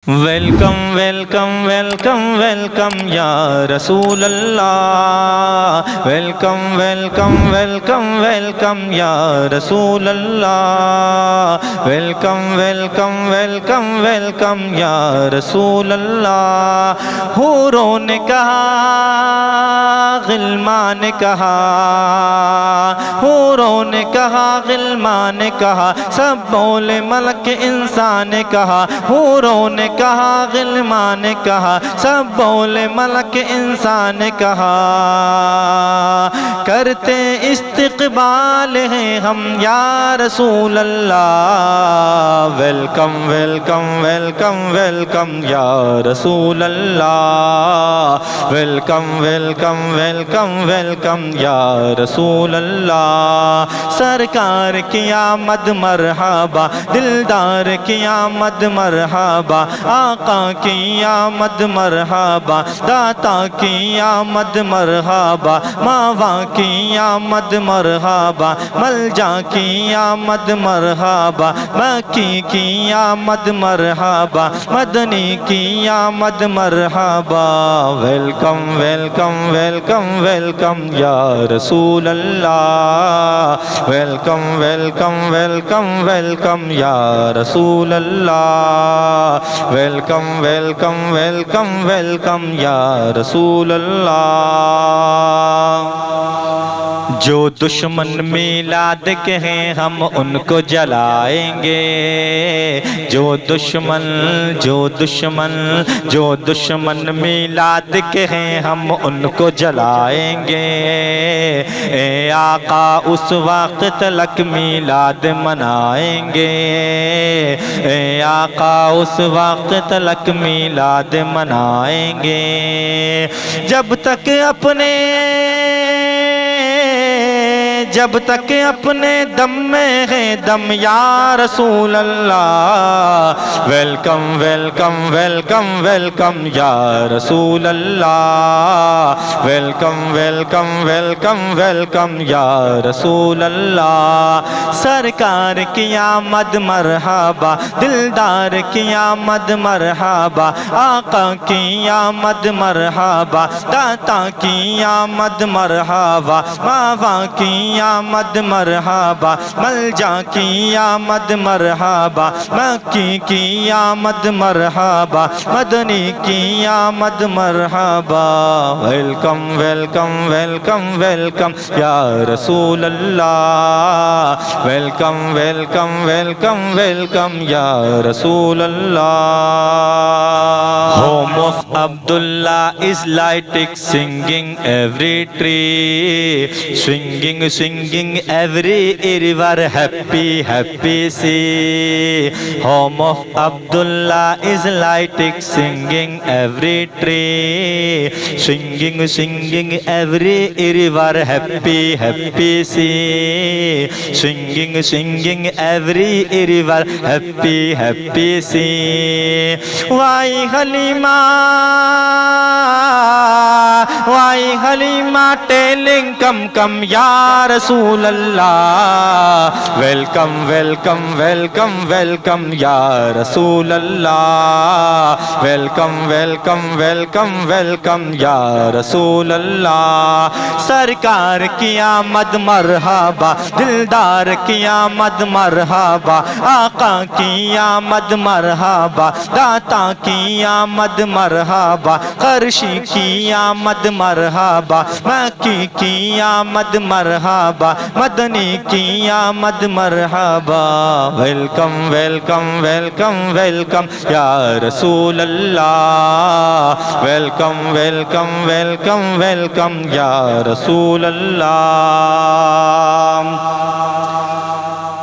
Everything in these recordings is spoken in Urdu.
ویلکم ویلکم ویلکم ویلکم یا رسول اللہ، ویلکم ویلکم ویلکم ویلکم یا رسول اللہ، ویلکم ویلکم ویلکم ویلکم یا رسول اللہ۔ حوروں نے کہا، غلمان نے کہا، حوروں نے کہا، غلمان نے کہا، سب بولے ملک انسان نے کہا، حوروں نے کہا، غلمان نے کہا، سب بولے ملک انسان نے کہا، کرتے استقبال ہیں ہم یا رسول اللہ، ویلکم ویلکم ویلکم ویلکم یا رسول اللہ، ویلکم ویلکم ویلکم ویلکم یا رسول اللہ۔ سرکار کی آمد مرحبا، دلدار کی آمد مرحبا، آقا کی آمد مرحبا، داتا کی آمد مرحبا، ماوا کی آمد مرحبا، ملجا کی آمد مرحبا، مکی کی آمد مرحبا، مدنی کی آمد مرحبا، ویلکم ویلکم ویلکم ویلکم یا رسول اللہ، ویلکم ویلکم ویلکم ویلکم یا رسول اللہ، ویلکم ویلکم ویلکم ویلکم یا رسول اللہ۔ جو دشمن میلاد کے ہیں ہم ان کو جلائیں گے، جو دشمن میلاد کے ہیں ہم ان کو جلائیں گے، اے آقا اس وقت تلک میلاد منائیں گے، اے آقا اس وقت تلک میلاد منائیں گے، جب تک اپنے دم میں ہے دم یا رسول اللہ، ویلکم ویلکم ویلکم ویلکم یا رسول اللہ، ویلکم ویلکم ویلکم ویلکم یا رسول اللہ۔ سرکار کی آمد مرحبا، دلدار کی آمد مرحبا، آقا کی آمد مرحبا، داتا کی آمد مرحبا، ماوا کی آمد مرحبا، ملجا کی آمد مرحبا، مکی کی آمد مرحبا، مدنی کی آمد مرحبا، ویلکم ویلکم ویلکم ویلکم یا رسول اللہ، ویلکم ویلکم ویلکم ویلکم یا رسول اللہ۔ Home of Abdullah is lighting, singing every tree, swinging swinging every river, happy happy sea। Home of Abdullah is lighting, singing every tree, swinging swinging every river, happy happy sea। Swinging swinging every river, happy happy sea۔ Why Halima telling come come ya رسول اللہ، ویلکم ویلکم ویلکم ویلکم یا رسول اللہ، ویلکم ویلکم ویلکم ویلکم یا رسول اللہ۔ سرکار کی آمد مرحبا، دلدار کی آمد مرحبا، آقا کی آمد مرحبا، داتا کی آمد مرحبا، قرشی کی آمد مرحبا، مکی کی آمد مرحبا، مدنی کی آمد مرحبا، ویلکم ویلکم ویلکم ویلکم یا رسول اللہ، ویلکم ویلکم ویلکم ویلکم یا رسول اللہ۔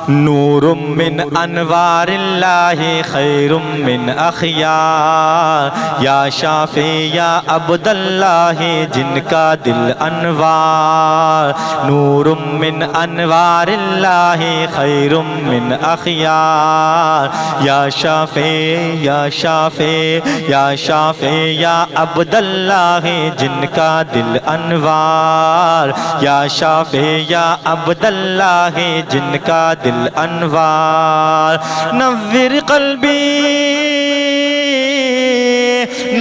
نور من انوار اللہ خیر من اخیار، یا شافی یا عبد اللہ جن کا دل انوار، نور من انوار اللہ خیر من اخیار، یا شافی یا شافی یا شافی یا عبد اللہ جن کا دل انوار، یا شافی یا عبد اللہ جن کا دل انوار، نور قلبی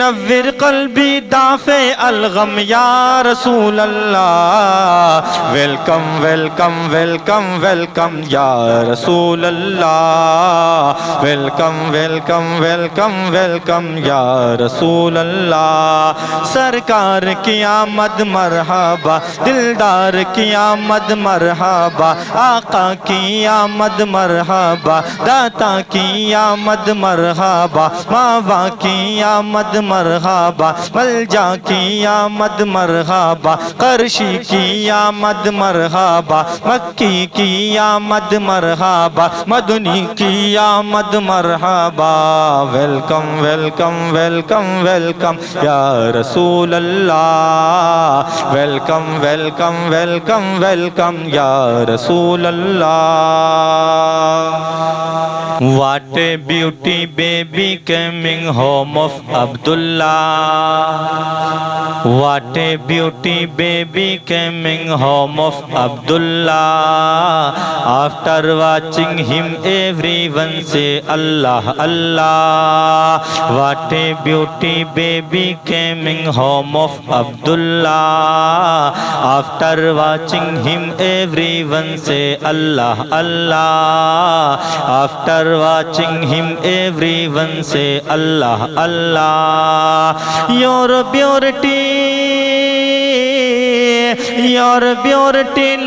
نور قلبی دافع الغم یا رسول اللہ ویلکم ویلکم ویلکم ویلکم یا رسول اللہ ویلکم ویلکم ویلکم ویلکم یا رسول اللہ سرکار کی آمد مرحبا دلدار کی آمد مرحبا آقا کی آمد مرحبا داتا کی آمد مرحبا ماوا کی آمد مرحبا ملجا کی آمد مرحبا قرشی کی آمد مرحبا مکی کی آمد مرحبا مدنی کی آمد مرحبا ویلکم ویلکم ویلکم ویلکم یا رسول اللہ ویلکم ویلکم ویلکم ویلکم یا رسول اللہ What a beauty baby coming home of Abdullah. What a beauty baby coming home of Abdullah. After watching him everyone say Allah Allah. What a beauty baby coming home of Abdullah. After watching him everyone say Allah Allah. After watching him everyone say Allah Allah. Your beauty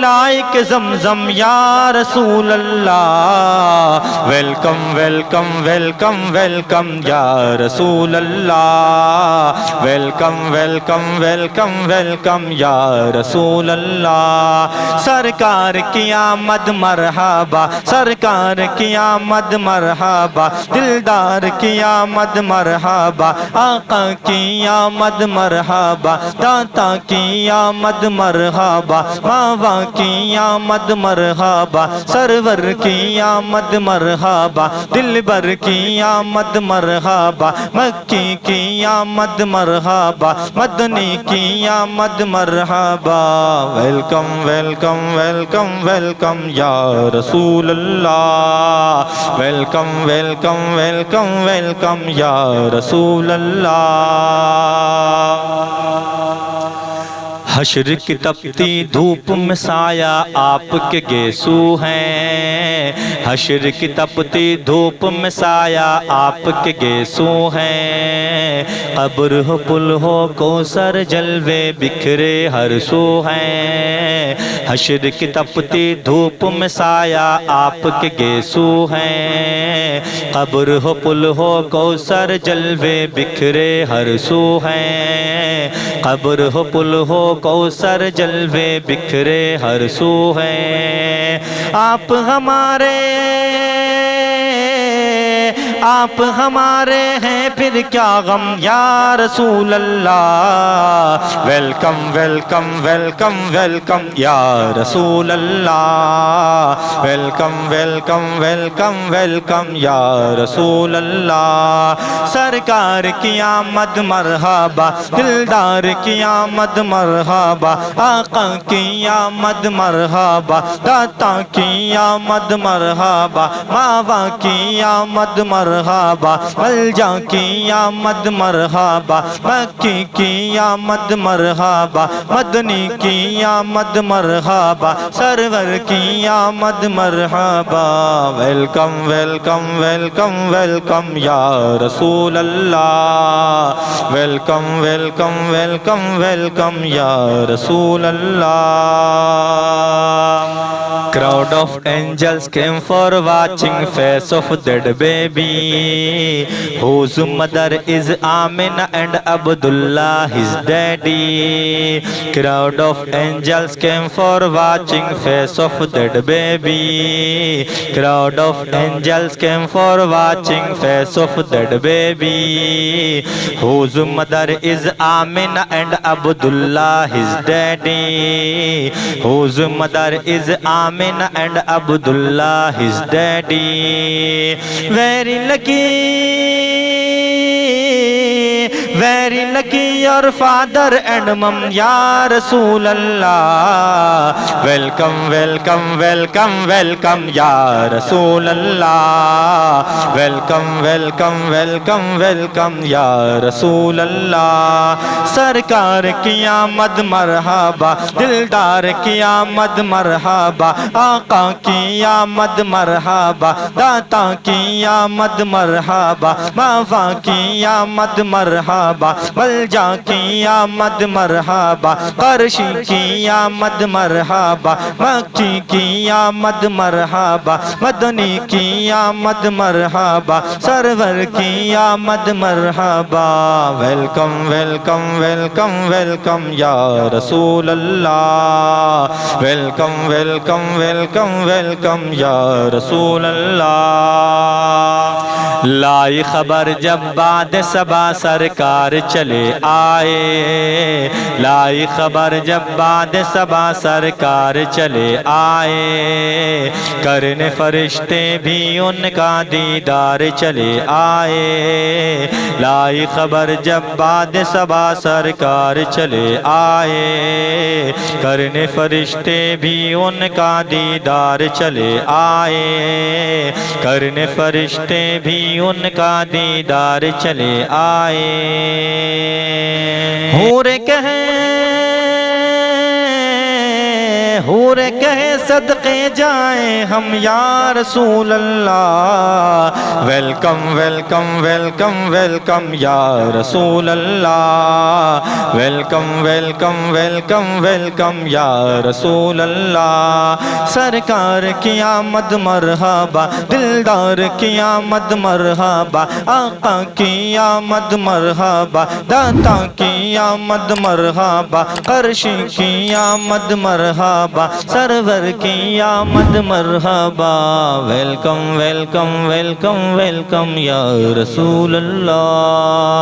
like Zamzam ya Rasool Allah. Welcome welcome welcome welcome ya Rasool Allah. Welcome welcome welcome welcome ya Rasool Allah. سرکار کی آمد مرحبا سرکار کی آمد مرحبا دلدار کی آمد مرحبا آقا کی آمد مرحبا داتا کی آمد مرحبا ماوا کی آمد مرحبا سرور کی آمد مرحبا دلبر کی آمد مرحبا مکی کی آمد مرحبا مدنی کی آمد مرحبا ویلکم ویلکم ویلکم ویلکم یا رسول اللہ ویلکم ویلکم ویلکم ویلکم یا رسول اللہ حشر کی تپتی دھوپ میں سایہ آپ کے گیسو ہیں حشر کی تپتی دھوپ میں سایہ آپ کے گیسو ہیں قبر ہو پل ہو کوثر جلوے بکھرے ہر سو ہیں حشر کی تپتی دھوپ میں سایہ آپ کے گیسو ہیں قبر ہو پل ہو کوثر جلوے بکھرے ہر سو ہیں قبر ہو پل ہو کوثر جلوے بکھرے ہر سو ہیں آپ ہمارے ہیں پھر کیا غم یا رسول اللہ ویلکم ویلکم ویلکم ویلکم یا رسول اللہ ویلکم ویلکم ویلکم ویلکم یا رسول اللہ سرکار کی آمد مرحبا دلدار کی آمد مرحبا آقا کی آمد مرحبا داتا کی آمد مرحبا ماوا کی آمد مرحبا ملجا کی آمد مرحبا مکی کی آمد مرحبا مدنی کی آمد مرحبا سرور کی آمد مرحبا ویلکم ویلکم ویلکم ویلکم یا رسول اللہ ویلکم ویلکم ویلکم ویلکم یا رسول اللہ Crowd of angels came for watching face of dead baby whose mother is Amina and Abdullah his daddy. Crowd of angels came for watching face of dead baby. Crowd of angels came for watching face of dead baby whose mother is Amina and Abdullah his daddy. Whose mother is Amina and Abdullah his daddy. Very lucky very lucky your father and mom ya Rasool Allah. Welcome, welcome, welcome, welcome ya Rasool Allah. Welcome, welcome, welcome, welcome ya Rasool Allah. سرکار کی آمد مرحبا، دلدار کی آمد مرحبا، آقا کی آمد مرحبا، داتا کی آمد مرحبا، بابا کی آمد مرحبا، ملجا کی آمد مرحبا، قرشی کی آمد مرحبا، مکی کی آمد مرحبا، مدنی کی آمد مرحبا، سرور کی آمد مرحبا. ویلکم ویلکم ویلکم ویلکم یا رسول اللہ. ویلکم ویلکم ویلکم ویلکم یا رسول اللہ. لائی خبر جب بعد صبا سرکار چلے آئے. لائی خبر جب بعد صبا سرکار چلے آئے. کرنے فرشتے بھی ان کا دیدار چلے آئے. لائی خبر جب بعد صبا سرکار چلے آئے. کرنے فرشتے بھی ان کا دیدار چلے آئے. کرنے فرشتے بھی ان کا دیدار چلے آئے. حور کہے صدقے جائیں ہم یا رسول اللہ. ویلکم ویلکم ویلکم ویلکم یا رسول اللہ. ویلکم ویلکم ویلکم ویلکم یا رسول اللہ. سرکار کی آمد مرحبا، دلدار کی آمد مرحبا، آقا کی آمد مرحبا، داتا کی آمد مرحبا، قرشی کی آمد مرحبا، سرور کی آمد مرحبا. ویلکم ویلکم ویلکم ویلکم یا رسول اللہ.